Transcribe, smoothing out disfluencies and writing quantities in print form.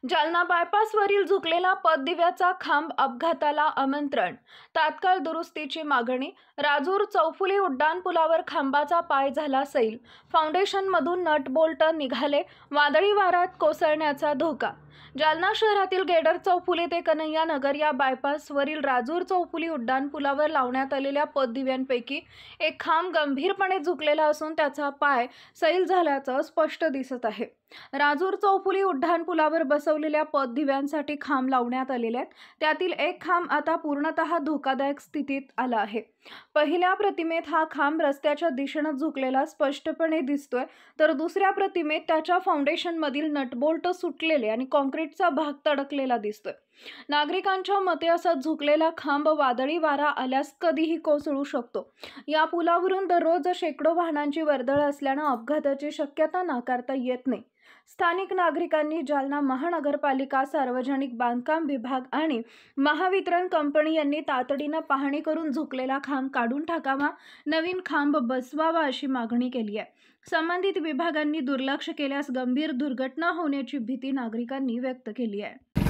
जालना बायपासवरील झुकलेला पददिव्याचा खांब अपघाताला आमंत्रण, तात्काळ दुरुस्तीची मागणी। राजूर चौफुली उड्डाणपुलावर खांबाचा पाय झाला सैल, फाउंडेशनमधून नट बोल्ट निघाले, वादळी वाऱ्यात कोसळण्याचा धोका। जालना शहरातील गेडर चौफुली ते कन्हैया नगर या बायपासवरील राजूर चौफुली उड्डाणपुलावर लावण्यात आलेल्या पददिव्यांपैकी एक खांब गंभीरपणे झुकलेला असून त्याचा पाय सैल झाल्याचं स्पष्ट दिसत आहे। राजूर चौफुली उड्डाणपुलावर बसवलेल्या पददिव्यांसाठी खांब लावण्यात आलेले आहेत। त्यातील एक खांब आता पूर्णतः धोकादायक स्थितीत आला आहे। पहिल्या प्रतिमेत हा खांब रस्त्याच्या दिशेने झुकलेला स्पष्टपणे दिसतोय, तर दुसऱ्या प्रतिमेत त्याच्या फाउंडेशनमधील नटबोल्ट सुटलेले आणि कॉन्क्रीटचा भाग तडकलेला दिसतोय। नागरिकांच्या मते असा झुकलेला खांब वादळी वारा आल्यास कधीही कोसळू शकतो। या पुलावरून दररोज शेकडो वाहनांची वर्दळ असल्याने अपघाताची शक्यता नाकारता येत नाही। स्थानिक नागरिकांनी जालना महानगरपालिका, सार्वजनिक बांधकाम विभाग आणि महावितरण कंपनी यांनी तातडीने पाहणी करून झुकलेला खांब काढून टाकावा, नवीन खांब बसवावा अशी मागणी केली आहे। संबंधित विभागांनी दुर्लक्ष केल्यास गंभीर दुर्घटना होण्याची भीती नागरिकांनी व्यक्त केली आहे।